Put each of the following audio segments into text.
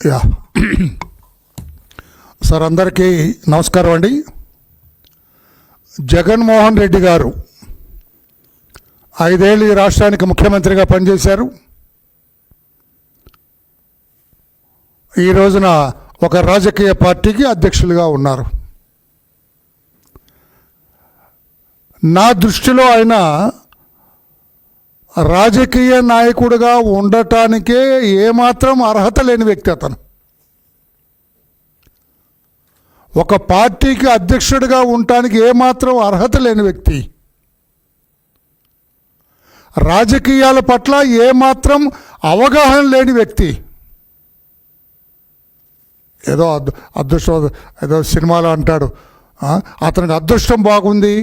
Yeah sir, అందరికీ నమస్కారం అండి. జగన్మోహన్ రెడ్డి గారు 5 ఏళ్ళు ఈ రాష్ట్రానికి ముఖ్యమంత్రిగా పనిచేశారు. ఈ రోజున ఒక రాజకీయ పార్టీకి అధ్యక్షులుగా ఉన్నారు. నా దృష్టిలో ఆయన రాజకీయ నాయకుడిగా ఉండటానికే ఏమాత్రం అర్హత లేని వ్యక్తి. అతను ఒక పార్టీకి అధ్యక్షుడిగా ఉండటానికి ఏమాత్రం అర్హత లేని వ్యక్తి. రాజకీయాల పట్ల ఏమాత్రం అవగాహన లేని వ్యక్తి. ఏదో అదృష్టం, ఏదో సినిమాలో అంటాడు, అతనికి అదృష్టం బాగుంది,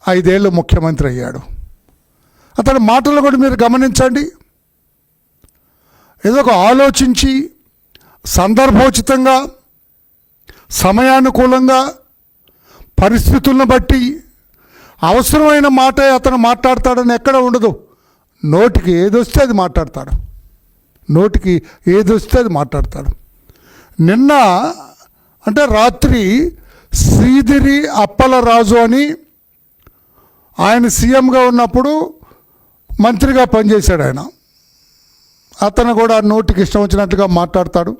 5 ఏళ్ళు ముఖ్యమంత్రి అయ్యాడు. అతని మాటలు కూడా మీరు గమనించండి. ఏదో ఒక ఆలోచించి సందర్భోచితంగా సమయానుకూలంగా పరిస్థితులను బట్టి అవసరమైన మాటే అతను మాట్లాడతాడని ఎక్కడ ఉండదు. నోటికి ఏదొస్తే అది మాట్లాడతాడు. నోటికి ఏదొస్తే అది మాట్లాడతాడు. నిన్న అంటే రాత్రి శ్రీధరి అప్పలరాజు అని ఆయన సీఎంగా ఉన్నప్పుడు మంత్రిగా పనిచేశాడు. అతను కూడా నోటికి ఇష్టం వచ్చినట్లుగా మాట్లాడతాడు.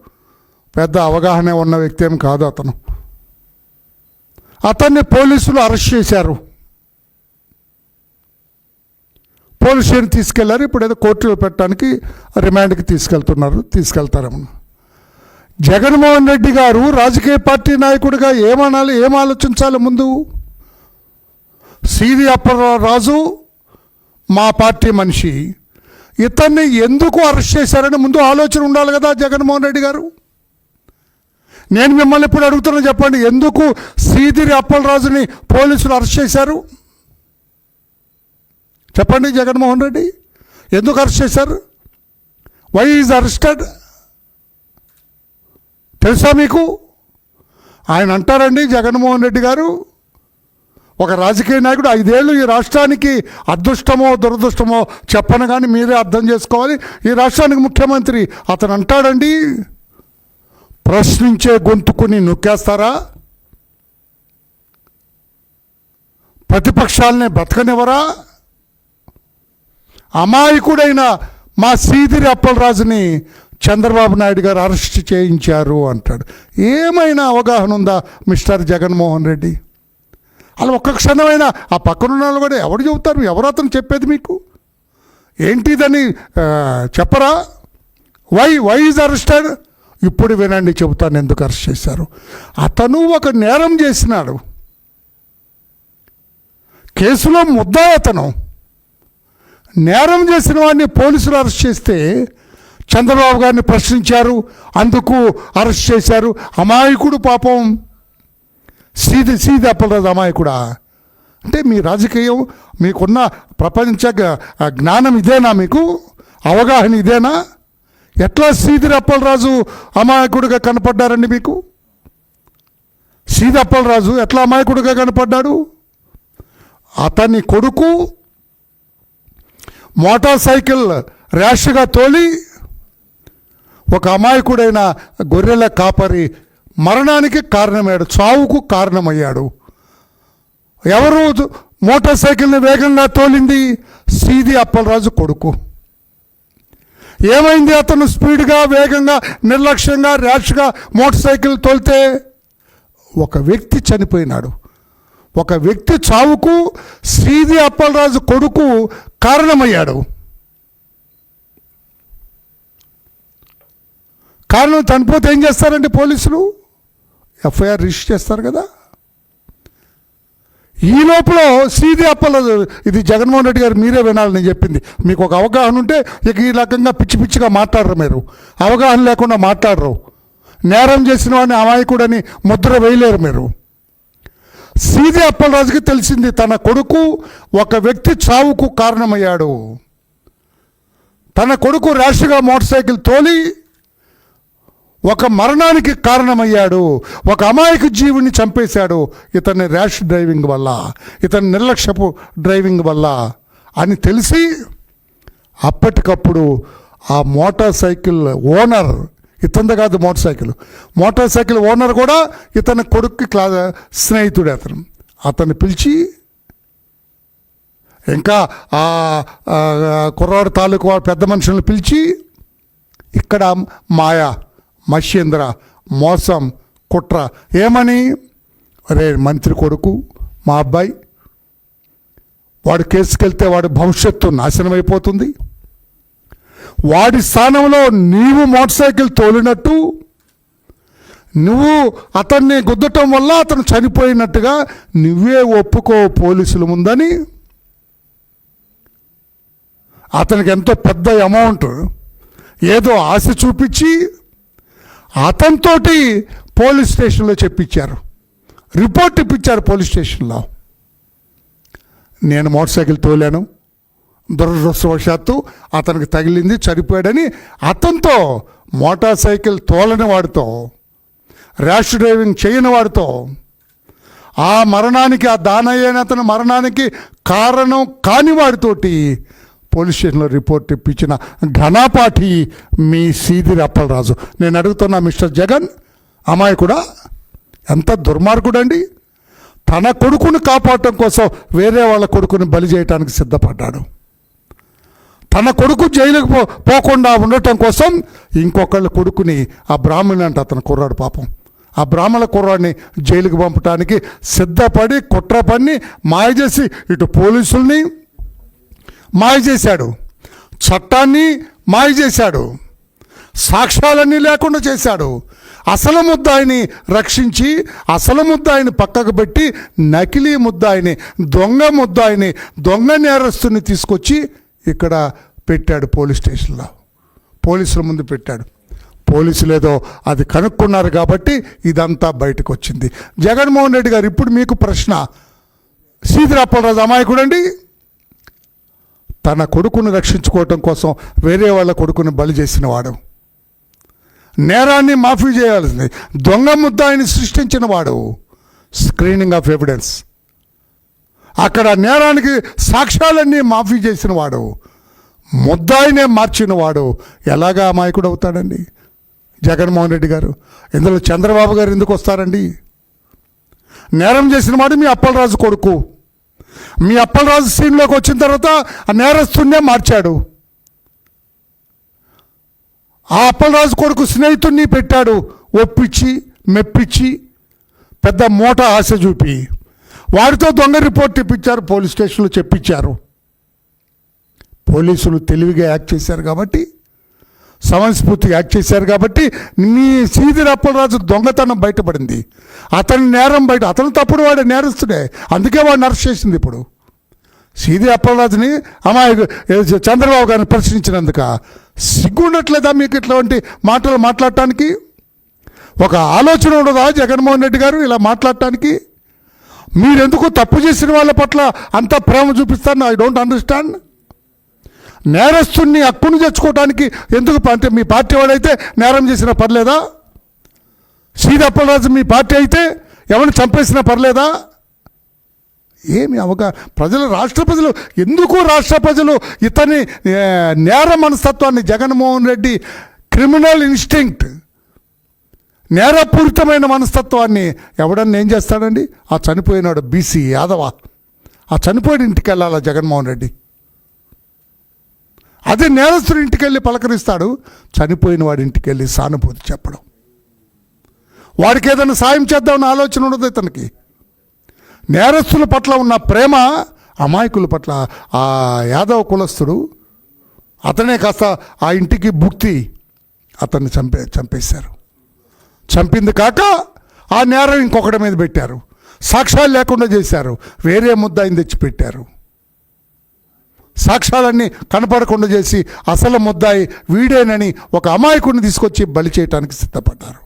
పెద్ద అవగాహన ఉన్న వ్యక్తి ఏం కాదు అతను. అతన్ని పోలీసులు అరెస్ట్ చేశారు. పోలీస్ స్టేషన్ తీసుకెళ్లారు. ఇప్పుడు ఏదో కోర్టులో పెట్టడానికి రిమాండ్కి తీసుకెళ్తారేమో. జగన్మోహన్ రెడ్డి గారు రాజకీయ పార్టీ నాయకుడిగా ఏమనాలి, ఏం ఆలోచించాలి? ముందు శ్రీధరి అప్పలరాజు మా పార్టీ మనిషి, ఇతన్ని ఎందుకు అరెస్ట్ చేశారని ముందు ఆలోచన ఉండాలి కదా జగన్మోహన్ రెడ్డి గారు. నేను మిమ్మల్ని ఇప్పుడు అడుగుతున్నా, చెప్పండి, ఎందుకు శ్రీధరి అప్పలరాజుని పోలీసులు అరెస్ట్ చేశారు? చెప్పండి జగన్మోహన్ రెడ్డి, ఎందుకు అరెస్ట్ చేశారు? Why is arrested? తెలుసా మీకు? ఆయన అంటారండి, జగన్మోహన్ రెడ్డి గారు ఒక రాజకీయ నాయకుడు 5 ఏళ్ళు ఈ రాష్ట్రానికి అదృష్టమో దురదృష్టమో చెప్పను, కానీ మీరే అర్థం చేసుకోవాలి. ఈ రాష్ట్రానికి ముఖ్యమంత్రి. అతను అంటాడండి, ప్రశ్నించే గొంతుకుని నొక్కేస్తారా? ప్రతిపక్షాలనే బ్రతకనివ్వరా? అమాయకుడైన మా శ్రీధరి అప్పలరాజుని చంద్రబాబు నాయుడు గారు అరెస్ట్ చేయించారు అంటాడు. ఏమైనా అవగాహన ఉందా మిస్టర్ జగన్మోహన్ రెడ్డి? అలా ఒక్క క్షణమైనా ఆ పక్కనున్న వాళ్ళు కూడా ఎవరు చెబుతారు? ఎవరు అతను చెప్పేది మీకు? ఏంటిదని చెప్పరా? Why is arrested? ఇప్పుడు వినండి, చెబుతాను ఎందుకు అరెస్ట్ చేశారు. అతను ఒక నేరం చేసినాడు. కేసులో ముద్దాయి అతను. నేరం చేసిన వాడిని పోలీసులు అరెస్ట్ చేస్తే చంద్రబాబు గారిని ప్రశ్నించారు, అందుకు అరెస్ట్ చేశారు. అమాయకుడు పాపం శ్రీధరి అప్పలరాజు అమాయకుడా? అంటే మీ రాజకీయం, మీకున్న ప్రపంచ జ్ఞానం ఇదేనా? మీకు అవగాహన ఇదేనా? ఎట్లా శ్రీధరి అప్పలరాజు అమాయకుడిగా కనపడ్డారండి మీకు? శ్రీధరి అప్పలరాజు ఎట్లా అమాయకుడిగా కనపడ్డాడు? అతని కొడుకు మోటార్ సైకిల్ ర్యాష్గా తోలి ఒక అమాయకుడైన గొర్రెల కాపరి మరణానికి కారణమయ్యాడు, చావుకు కారణమయ్యాడు. ఎవరు మోటార్ సైకిల్ని వేగంగా తోలింది? శ్రీధరి అప్పలరాజు కొడుకు. ఏమైంది? అతను స్పీడ్గా, వేగంగా, నిర్లక్ష్యంగా, ర్యాష్గా మోటార్ సైకిల్ తోలితే ఒక వ్యక్తి చనిపోయినాడు. ఒక వ్యక్తి చావుకు శ్రీధరి అప్పలరాజు కొడుకు కారణమయ్యాడు. కారణం చనిపోతే ఏం చేస్తారండి పోలీసులు? ఎఫ్ఐఆర్ రిజిస్టర్ చేస్తారు కదా. ఈ లోపల శ్రీధరి అప్పలరాజు, ఇది జగన్మోహన్ రెడ్డి గారు మీరే వినాలి నేను చెప్పింది. మీకు ఒక అవగాహన ఉంటే ఇక ఈ రకంగా పిచ్చి పిచ్చిగా మాట్లాడరు. మీరు అవగాహన లేకుండా మాట్లాడరు. నేరం చేసిన వాడిని అమాయకుడని ముద్ర వేయలేరు మీరు. శ్రీధరి అప్పలరాజుకి తెలిసింది తన కొడుకు ఒక వ్యక్తి చావుకు కారణమయ్యాడు. తన కొడుకు ర్యాష్గా మోటార్ సైకిల్ తోలి ఒక మరణానికి కారణమయ్యాడు. ఒక అమాయక జీవుని చంపేశాడు ఇతని ర్యాష్ డ్రైవింగ్ వల్ల, ఇతని నిర్లక్ష్యపు డ్రైవింగ్ వల్ల అని తెలిసి అప్పటికప్పుడు ఆ మోటార్ సైకిల్ ఓనర్ ఇతంది కాదు మోటార్ సైకిల్ ఓనర్ కూడా ఇతని కొడుక్కి స్నేహితుడే. అతన్ని పిలిచి ఇంకా ఆ కుర్రాడు తాలూకు పెద్ద మనుషులను పిలిచి ఇక్కడ మాయ, మత్స్యేంద్ర, మోసం, కుట్ర ఏమని, అరే మంత్రి కొడుకు మా అబ్బాయి, వాడు కేసుకెళ్తే వాడి భవిష్యత్తు నాశనం అయిపోతుంది, వాడి స్థానంలో నీవు మోటార్ సైకిల్ తోలినట్టు నువ్వు అతన్ని గుద్దటం వల్ల అతను చనిపోయినట్టుగా నువ్వే ఒప్పుకో పోలీసుల ముందని అతనికి ఎంతో పెద్ద అమౌంట్ ఏదో ఆశ చూపించి అతనితోటి పోలీస్ స్టేషన్లో చెప్పించారు, రిపోర్ట్ ఇప్పించారు పోలీస్ స్టేషన్లో. నేను మోటార్ సైకిల్ తోలాను, దురదృష్టవశాత్తు అతనికి తగిలింది, చనిపోయాడని అతనితో, మోటార్ సైకిల్ తోలని వాడితో, ర్యాష్ డ్రైవింగ్ చేయని వాడితో, ఆ మరణానికి, ఆ దానయ్యన అతని మరణానికి కారణం కాని వాడితోటి పోలీస్ స్టేషన్లో రిపోర్ట్ ఇప్పించిన ఘనపాఠి మీ సీదిరి అప్పలరాజు. నేను అడుగుతున్నా మిస్టర్ జగన్, అమాయకుడా, ఎంత దుర్మార్గుడండి. తన కొడుకుని కాపాడటం కోసం వేరే వాళ్ళ కొడుకుని బలి చేయడానికి సిద్ధపడ్డాడు. తన కొడుకు జైలుకు పోకుండా ఉండటం కోసం ఇంకొకళ్ళ కొడుకుని, ఆ బ్రాహ్మణి అంట అతను కుర్రాడు పాపం, ఆ బ్రాహ్మణ కుర్రాడిని జైలుకు పంపడానికి సిద్ధపడి కుట్ర పన్ని మాయ చేసి ఇటు పోలీసుల్ని మాయ చేశాడు, చట్టాన్ని మాయ చేశాడు, సాక్ష్యాలన్నీ లేకుండా చేశాడు. అసలు ముద్దాయిని రక్షించి అసలు ముద్దాయిని పక్కకు పెట్టి నకిలీ ముద్దాయిని, దొంగ ముద్దాయిని, దొంగ నేరస్తుని తీసుకొచ్చి ఇక్కడ పెట్టాడు పోలీస్ స్టేషన్లో, పోలీసుల ముందు పెట్టాడు. పోలీసులు ఏదో అది కనుక్కున్నారు కాబట్టి ఇదంతా బయటకు వచ్చింది. జగన్మోహన్ రెడ్డి గారు, ఇప్పుడు మీకు ప్రశ్న, సీదిరి అప్పలరాజు అమాయకుడండి. తన కొడుకుని రక్షించుకోవటం కోసం వేరే వాళ్ళ కొడుకుని బలి చేసిన వాడు, నేరాన్ని మాఫీ చేయాల్సింది, దొంగ ముద్దాయిని సృష్టించిన వాడు, స్క్రీనింగ్ ఆఫ్ ఎవిడెన్స్, అక్కడ నేరానికి సాక్ష్యాలన్నీ మాఫీ చేసిన వాడు, ముద్దాయినే మార్చిన వాడు ఎలాగా అమాయకుడు అవుతాడండి జగన్మోహన్ రెడ్డి గారు? ఇందులో చంద్రబాబు గారు ఎందుకు వస్తారండి? నేరం చేసిన వాడు మీ అప్పలరాజు కొడుకు. మీ అప్పలరాజు సీన్లోకి వచ్చిన తర్వాత ఆ నేరస్తున్నే మార్చాడు. ఆ అప్పలరాజు కొడుకు స్నేహితుడిని పెట్టాడు, ఒప్పించి మెప్పించి పెద్ద మూట ఆశ చూపి వాడితో దొంగ రిపోర్ట్ ఇప్పించారు, పోలీస్ స్టేషన్లో చెప్పించారు. పోలీసులు తెలివిగా యాక్ట్ చేశారు కాబట్టి, సమయస్ఫూర్తిగా యాక్ట్ చేశారు కాబట్టి మీ సీదిరి అప్పలరాజు దొంగతనం బయటపడింది, అతని నేరం బయట, అతను తప్పుడు వాడే నేరస్తుడే, అందుకే వాడిని అరెస్ట్ చేసింది. ఇప్పుడు సీదిరి అప్పలరాజుని చంద్రబాబు గారిని ప్రశ్నించినందుక సిగ్గుండట్లేదా మీకు ఇట్లాంటి మాటలు మాట్లాడటానికి? ఒక ఆలోచన ఉండదా జగన్మోహన్ రెడ్డి గారు ఇలా మాట్లాడటానికి? మీరెందుకు తప్పు చేసిన వాళ్ళ పట్ల అంత ప్రేమ చూపిస్తాను? I don't understand. నేరస్తుని హక్కును తెచ్చుకోవడానికి ఎందుకు? అంటే మీ పార్టీ వాడైతే నేరం చేసినా పర్లేదా? సీదిరి అప్పలరాజు మీ పార్టీ అయితే ఎవరిని చంపేసినా పర్లేదా? ఏమి ప్రజలు, రాష్ట్ర ప్రజలు ఎందుకు రాష్ట్ర ప్రజలు ఇతని నేర మనస్తత్వాన్ని, జగన్మోహన్ రెడ్డి క్రిమినల్ ఇన్స్టింక్ట్, నేరపూరితమైన మనస్తత్వాన్ని ఎవడన్నా ఏం చేస్తాడండి? ఆ చనిపోయినాడు బీసీ యాదవ, ఆ చనిపోయిన ఇంటికి వెళ్ళాలా జగన్మోహన్ రెడ్డి? అదే నేరస్తుడి ఇంటికి వెళ్ళి పలకరిస్తాడు, చనిపోయిన వాడి ఇంటికి వెళ్ళి సానుభూతి చెప్పడం, వాడికి ఏదైనా సాయం చేద్దామన్న ఆలోచన ఉండదు ఇతనికి. నేరస్తుల పట్ల ఉన్న ప్రేమ అమాయకుల పట్ల, ఆ యాదవ కులస్తుడు అతనే కాస్త ఆ ఇంటికి భుక్తి, అతన్ని చంపేశారు. చంపింది కాక ఆ నేరం ఇంకొకటి మీద పెట్టారు, సాక్ష్యాలు లేకుండా చేశారు, వేరే ముద్దాయిని తెచ్చి పెట్టారు, సాక్ష్యాలన్నీ కనపడకుండా చేసి అసలు ముద్దాయి వీడేనని ఒక అమాయకుడిని తీసుకొచ్చి బలి చేయడానికి సిద్ధపడ్డారు.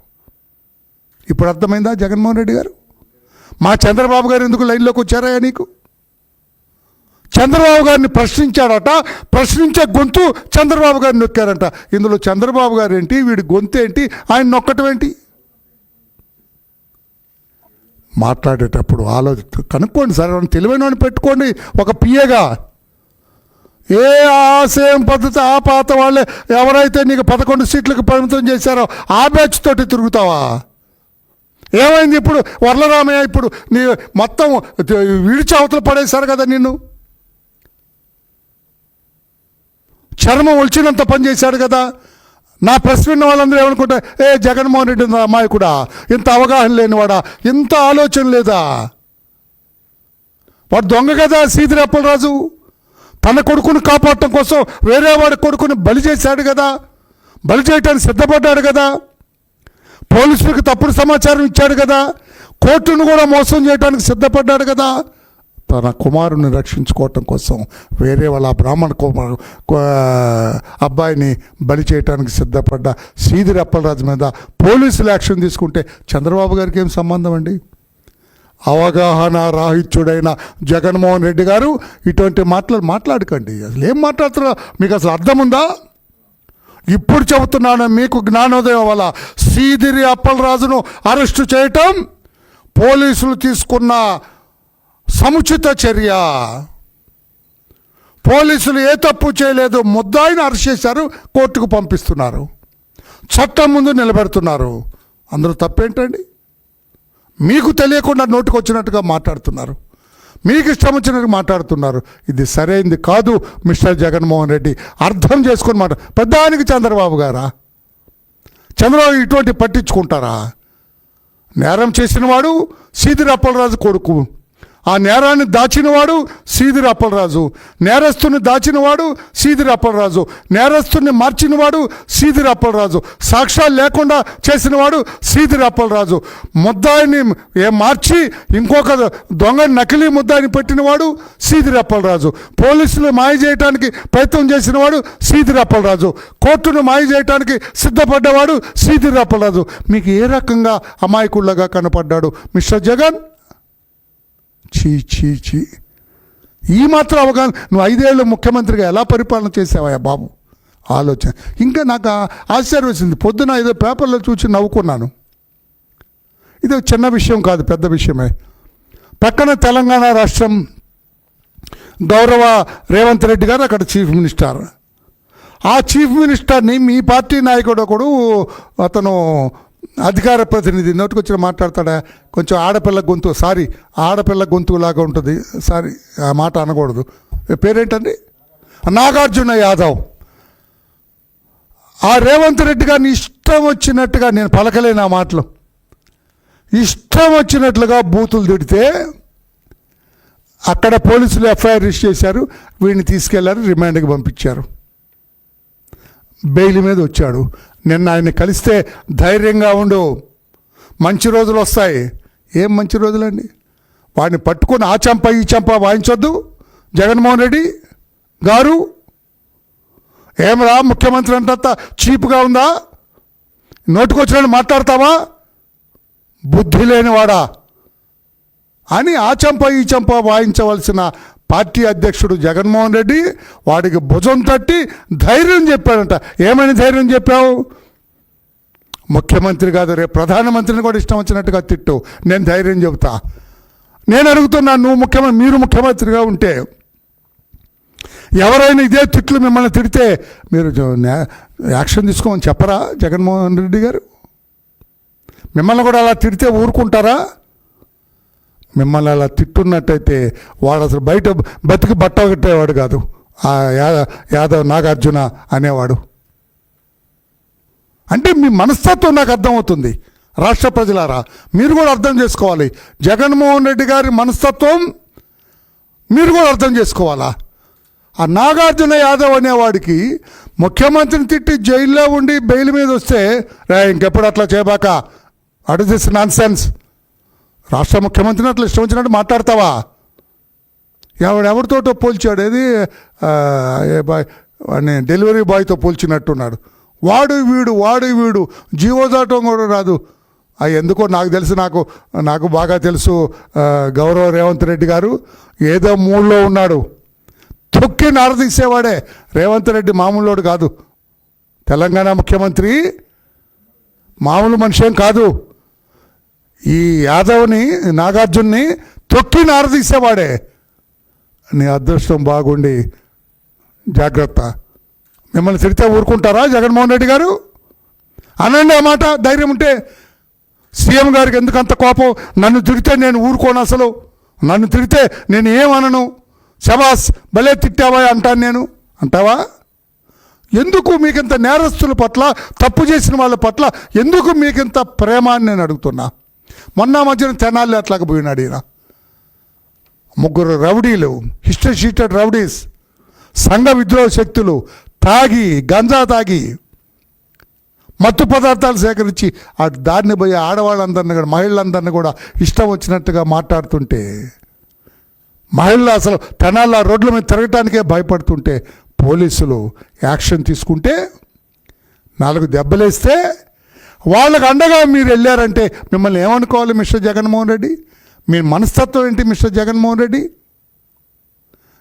ఇప్పుడు అర్థమైందా జగన్మోహన్ రెడ్డి గారు? మా చంద్రబాబు గారు ఎందుకు లైన్లోకి వచ్చారా నీకు? చంద్రబాబు గారిని ప్రశ్నించాడట, ప్రశ్నించే గొంతు చంద్రబాబు గారిని నొక్కారంట. ఇందులో చంద్రబాబు గారు ఏంటి, వీడి గొంతు ఏంటి, ఆయన నొక్కటం ఏంటి? మాట్లాడేటప్పుడు ఆలోచన కనుక్కోండి సార్, తెలివైన వాడిని పెట్టుకోండి ఒక పిఏగా. ఏ ఆశయం పద్ధతి ఆ పాత వాళ్ళే ఎవరైతే నీకు 11 సీట్లకు పరిమితం చేశారో ఆ బ్యాచ్ తోటి తిరుగుతావా? ఏమైంది ఇప్పుడు? వరలరామయ్య ఇప్పుడు నీ మొత్తం విడిచి అవతల పడేశారు కదా నిన్ను. చర్మం ఒలిచినంత పని చేశాడు కదా. నా ప్రెస్ విన్న వాళ్ళందరూ ఏమనుకుంటా, జగన్మోహన్ రెడ్డి అమాయకుడా, ఇంత అవగాహన లేనివాడా, ఇంత ఆలోచన లేదా? వాడు దొంగ కదా సీదిరి అప్పలరాజు. తన కొడుకుని కాపాడటం కోసం వేరే వాడి కొడుకుని బలి చేశాడు కదా, బలి చేయటానికి సిద్ధపడ్డాడు కదా, పోలీసులకు తప్పుడు సమాచారం ఇచ్చాడు కదా, కోర్టును కూడా మోసం చేయడానికి సిద్ధపడ్డాడు కదా. తన కుమారుని రక్షించుకోవటం కోసం వేరే వాళ్ళ బ్రాహ్మణ అబ్బాయిని బలి చేయడానికి సిద్ధపడ్డ సీదిరి అప్పలరాజు మీద పోలీసులు యాక్షన్ తీసుకుంటే చంద్రబాబు గారికి ఏం సంబంధం అండి? అవగాహన రాహిత్యుడైన జగన్మోహన్ రెడ్డి గారు ఇటువంటి మాటలు మాట్లాడకండి. అసలు ఏం మాట్లాడుతున్నా మీకు అసలు అర్థం ఉందా? ఇప్పుడు చెబుతున్నాను మీకు జ్ఞానోదయం వల్ల. సీదిరి అప్పలరాజును అరెస్టు చేయటం పోలీసులు తీసుకున్న సముచిత చర్య. పోలీసులు ఏ తప్పు చేయలేదు, ముద్దాయిని అరెస్ట్ చేశారు, కోర్టుకు పంపిస్తున్నారు, చట్టం ముందు నిలబెడుతున్నారు. అందరూ తప్పేంటండి? మీకు తెలియకుండా నోటికి వచ్చినట్టుగా మాట్లాడుతున్నారు, మీకు ఇష్టం వచ్చినట్టు మాట్లాడుతున్నారు. ఇది సరైనది కాదు మిస్టర్ జగన్మోహన్ రెడ్డి. అర్థం చేసుకుని పెద్దానికి చంద్రబాబు గారా? చంద్రబాబు ఇటువంటి పట్టించుకుంటారా? నేరం చేసినవాడు సీదిరి అప్పలరాజు కొడుకు, ఆ నేరాన్ని దాచినవాడు సీదిరి అప్పలరాజు, నేరస్తుని దాచినవాడు సీదిరి అప్పలరాజు, నేరస్తుని మార్చినవాడు సీదిరి అప్పలరాజు, సాక్ష్యాలు లేకుండా చేసినవాడు సీదిరి అప్పలరాజు, ముద్దాయిని మార్చి ఇంకొక దొంగని నకిలీ ముద్దాయిని పెట్టినవాడు సీదిరి అప్పలరాజు, పోలీసులు మాయ చేయడానికి ప్రయత్నం చేసినవాడు సీదిరి అప్పలరాజు, కోర్టును మాయ చేయడానికి సిద్ధపడ్డవాడు సీదిరి అప్పలరాజు. మీకు ఏ రకంగా అమాయకుళ్ళగా కనపడ్డాడు మిస్టర్ జగన్? చీ చీ చీ. ఈ మాత్రం అవగాహన. నువ్వు 5 ఏళ్ళు ముఖ్యమంత్రిగా ఎలా పరిపాలన చేసావా బాబు? ఆలోచన. ఇంకా నాకు ఆశ్చర్యం వేసింది. పొద్దున ఏదో పేపర్లో చూసి నవ్వుకున్నాను. ఇది చిన్న విషయం కాదు, పెద్ద విషయమే. పక్కన తెలంగాణ రాష్ట్రం గౌరవ రేవంత్ రెడ్డి గారు అక్కడ చీఫ్ మినిస్టర్. ఆ చీఫ్ మినిస్టర్ని మీ పార్టీ నాయకుడు ఒకడు, అతను అధికార ప్రతినిధి, నోటికొచ్చిన మాట్లాడతాడా, కొంచెం ఆడపిల్ల గొంతు, సారీ ఆడపిల్ల గొంతులాగా ఉంటుంది, సారీ ఆ మాట అనకూడదు, పేరేంటండి, నాగార్జున యాదవ్. ఆ రేవంత్ రెడ్డి గారిని ఇష్టం వచ్చినట్టుగా, నేను పలకలేను ఆ మాటలు, ఇష్టం వచ్చినట్లుగా బూతులు తిడితే అక్కడ పోలీసులు ఎఫ్ఐఆర్ రిజిస్టర్ చేశారు, వీడిని తీసుకెళ్లారు, రిమాండ్కి పంపించారు. బెయిల్ మీద వచ్చాడు. నిన్న ఆయన కలిస్తే ధైర్యంగా ఉండు, మంచి రోజులు వస్తాయి. ఏం మంచి రోజులండి? వాడిని పట్టుకొని ఆ చంప ఈ చంప వాయించొద్దు జగన్మోహన్ రెడ్డి గారు. ఏమరా ముఖ్యమంత్రి అంతా చీప్గా ఉందా? నోటుకొచ్చినట్టు మాట్లాడతావా? బుద్ధి లేనివాడా అని ఆ చంప ఈ చంప వాయించవలసిన పార్టీ అధ్యక్షుడు జగన్మోహన్ రెడ్డి వాడికి భుజం తట్టి ధైర్యం చెప్పాడంట. ఏమని ధైర్యం చెప్పావు? ముఖ్యమంత్రి కాదు, రేపు ప్రధానమంత్రిని కూడా ఇష్టం వచ్చినట్టుగా తిట్టు, నేను ధైర్యం చెబుతా. నేను అడుగుతున్నాను, మీరు ముఖ్యమంత్రిగా ఉంటే ఎవరైనా ఇదే తిట్లు మిమ్మల్ని తిడితే మీరు యాక్షన్ తీసుకోమని చెప్పరా జగన్మోహన్ రెడ్డి గారు? మిమ్మల్ని కూడా అలా తిడితే ఊరుకుంటారా? మిమ్మల్ని అలా తిట్టున్నట్టయితే వాడు అసలు బయట బతికి బట్ట కట్టేవాడు కాదు, ఆ యాదవ్ నాగార్జున అనేవాడు. అంటే మీ మనస్తత్వం నాకు అర్థమవుతుంది. రాష్ట్ర ప్రజలారా, మీరు కూడా అర్థం చేసుకోవాలి. జగన్మోహన్ రెడ్డి గారి మనస్తత్వం మీరు కూడా అర్థం చేసుకోవాలా? ఆ నాగార్జున యాదవ్ అనేవాడికి ముఖ్యమంత్రిని తిట్టి జైల్లో ఉండి బెయిల్ మీద వస్తే, ఇంకెప్పుడు అట్లా చేయబాక, వాట్ ఇస్ దిస్ నాన్ సెన్స్, రాష్ట్ర ముఖ్యమంత్రిని అట్లా ఇష్టం వచ్చినట్టు మాట్లాడతావా? ఎవరితోటో పోల్చాడు, ఏది వాడిని డెలివరీ బాయ్తో పోల్చినట్టున్నాడు. వాడు వీడు జీవో దాటం కూడా రాదు. ఎందుకో నాకు తెలుసు, నాకు బాగా తెలుసు. గౌరవ రేవంత్ రెడ్డి గారు ఏదో మూడ్లో ఉన్నాడు. తొక్కి నారదీసేవాడే రేవంత్ రెడ్డి, మామూలుడు కాదు. తెలంగాణ ముఖ్యమంత్రి మామూలు మనిషి ఏం కాదు. ఈ యాదవ్ని, నాగార్జున్ని తొక్కి నారదీసేవాడే. నీ అదృష్టం బాగుండి జాగ్రత్త. మిమ్మల్ని తిడితే ఊరుకుంటారా జగన్మోహన్ రెడ్డి గారు? అనండి ఆ మాట ధైర్యం ఉంటే. సీఎం గారికి ఎందుకంత కోపం? నన్ను తిడితే నేను ఊరుకోను, అసలు నన్ను తిడితే నేను ఏమనను, శబాస్ భలే తిట్టావా అంటాను నేను. అంటావా? ఎందుకు మీకింత నేరస్తుల పట్ల, తప్పు చేసిన వాళ్ళ పట్ల ఎందుకు మీకింత ప్రేమ అని నేను అడుగుతున్నా. మొన్న మధ్యన తెనాలి అట్లాగా పోయినాడు ఈయన. 3 రౌడీలు, హిస్టరీ షీటెడ్ రౌడీస్, సంఘ విద్రోహ శక్తులు తాగి, గంజా తాగి, మత్తు పదార్థాలు సేకరించి ఆ దారిని పోయి ఆడవాళ్ళందరినీ కూడా, మహిళలందరినీ కూడా ఇష్టం వచ్చినట్టుగా మాట్లాడుతుంటే, మహిళలు అసలు తెనాల రోడ్ల మీద తిరగటానికే భయపడుతుంటే పోలీసులు యాక్షన్ తీసుకుంటే, 4 దెబ్బలేస్తే వాళ్ళకు అండగా మీరు వెళ్ళారంటే మిమ్మల్ని ఏమనుకోవాలి మిస్టర్ జగన్మోహన్ రెడ్డి? మీ మనస్తత్వం ఏంటి మిస్టర్ జగన్మోహన్ రెడ్డి?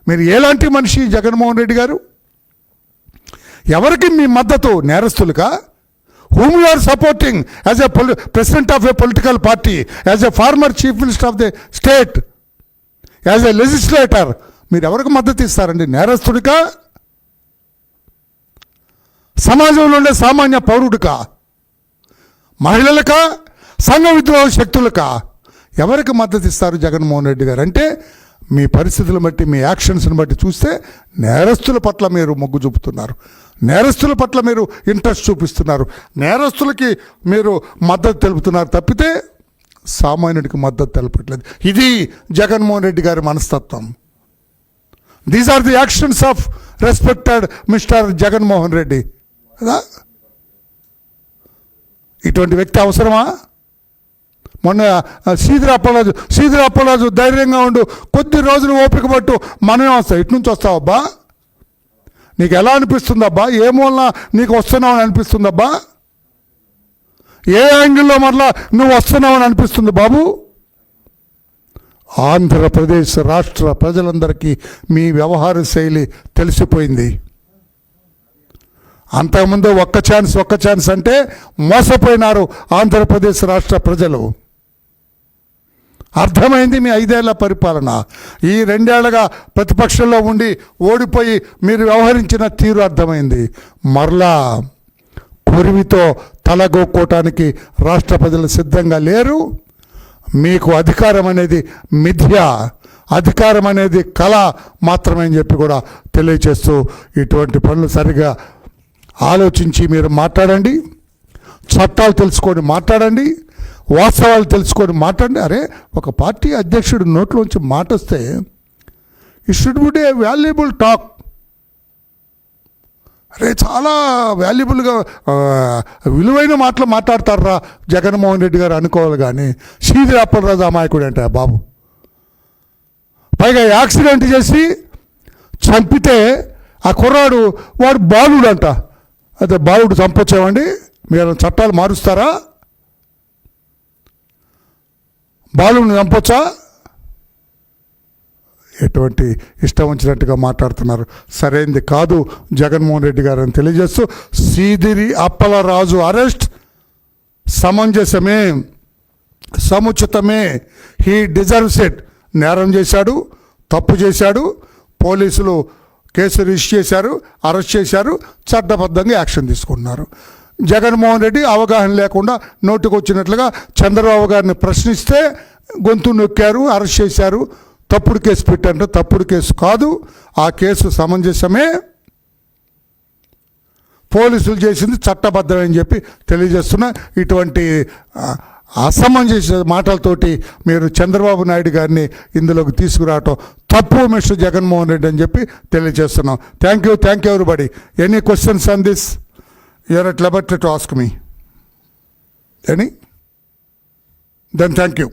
మీరు ఎలాంటి మనిషి జగన్మోహన్ రెడ్డి గారు? ఎవరికి మీ మద్దతు? నేరస్తులుగా? whom you are supporting as a president of a political party, as a former chief minister of the state, as a legislator, మీరు ఎవరికి మద్దతు ఇస్తారండి? నేరస్తుడికా? సమాజంలో ఉండే సామాన్య పౌరుడికా? మహిళలకా? సంఘ విద్రోహ శక్తులకా? ఎవరికి మద్దతు ఇస్తారు జగన్మోహన్ రెడ్డి గారు? అంటే మీ పరిస్థితులను బట్టి, మీ యాక్షన్స్ని బట్టి చూస్తే నేరస్తుల పట్ల మీరు మొగ్గు చూపుతున్నారు, నేరస్తుల పట్ల మీరు ఇంట్రెస్ట్ చూపిస్తున్నారు, నేరస్తులకి మీరు మద్దతు తెలుపుతున్నారు తప్పితే సామాన్యుడికి మద్దతు తెలపట్లేదు. ఇది జగన్మోహన్ రెడ్డి గారి మనస్తత్వం. These are the actions of respected mister Jaganmohan Reddy కదా. ఇటువంటి వ్యక్తి అవసరమా? మొన్న శ్రీధర్ అప్పలరాజు ధైర్యంగా ఉండు, కొద్ది రోజులు ఓపిక పట్టు, మనమే వస్తాం. ఇటు నుంచి వస్తావబ్బా? నీకు ఎలా అనిపిస్తుందబ్బా? ఏ మూలన నీకు వస్తున్నావని అనిపిస్తుందబ్బా? ఏ యాంగిల్లో మరలా నువ్వు వస్తున్నావని అనిపిస్తుంది బాబు? ఆంధ్రప్రదేశ్ రాష్ట్ర ప్రజలందరికీ మీ వ్యవహార శైలి తెలిసిపోయింది. అంతకుముందు ఒక్క ఛాన్స్ అంటే మోసపోయినారు ఆంధ్రప్రదేశ్ రాష్ట్ర ప్రజలు. అర్థమైంది మీ 5 ఏళ్ల పరిపాలన. ఈ 2 ఏళ్లుగా ప్రతిపక్షంలో ఉండి ఓడిపోయి మీరు వ్యవహరించిన తీరు అర్థమైంది. మరలా కొరివితో తలగొక్కోటానికి రాష్ట్ర ప్రజలు సిద్ధంగా లేరు. మీకు అధికారం అనేది మిథ్య, అధికారం అనేది కళ మాత్రమే అని చెప్పి కూడా తెలియచేస్తూ, ఇటువంటి పనులు సరిగా ఆలోచించి మీరు మాట్లాడండి, చట్టాలు తెలుసుకొని మాట్లాడండి, వాస్తవాలు తెలుసుకొని మాట్లాడండి. అరే, ఒక పార్టీ అధ్యక్షుడు నోట్లోంచి మాట వస్తే it should be A valuable talk. అరే, చాలా వాల్యుబుల్గా విలువైన మాటలు మాట్లాడతారా జగన్మోహన్ రెడ్డి గారు అనుకోవాలి. కానీ శ్రీధర్ అప్పలరాజు అమాయకుడు అంటే బాబు, పైగా యాక్సిడెంట్ చేసి చంపితే ఆ కుర్రాడు వాడు బాలుడు అంట. అయితే బాలుడు చంపొచ్చామండి, మీరు చట్టాలు మారుస్తారా? బాలుడిని చంపొచ్చా? ఎటువంటి ఇష్టం వచ్చినట్టుగా మాట్లాడుతున్నారు. సరైనది కాదు జగన్మోహన్ రెడ్డి గారు అని తెలియజేస్తూ, శ్రీధరి అప్పలరాజు అరెస్ట్ సమంజసమే, సముచితమే. He deserves it. నేరం చేశాడు, తప్పు చేశాడు, పోలీసులు కేసు రిజిస్టర్ చేశారు, అరెస్ట్ చేశారు, చట్టబద్ధంగా యాక్షన్ తీసుకుంటున్నారు. జగన్మోహన్ రెడ్డి అవగాహన లేకుండా నోటికి వచ్చినట్లుగా చంద్రబాబు గారిని ప్రశ్నిస్తే గొంతు నొక్కారు, అరెస్ట్ చేశారు, తప్పుడు కేసు పెట్టారంటే తప్పుడు కేసు కాదు, ఆ కేసు సమంజసమే, పోలీసులు చేసింది చట్టబద్ధమని చెప్పి తెలియజేస్తున్నా. ఇటువంటి అసమంజస మాటలతోటి మీరు చంద్రబాబు నాయుడు గారిని ఇందులోకి తీసుకురావటం తప్పు మిస్టర్ జగన్మోహన్ రెడ్డి అని చెప్పి తెలియజేస్తున్నాం. Thank you everybody. Any questions on this? You are at liberty to ask me any? Then thank you.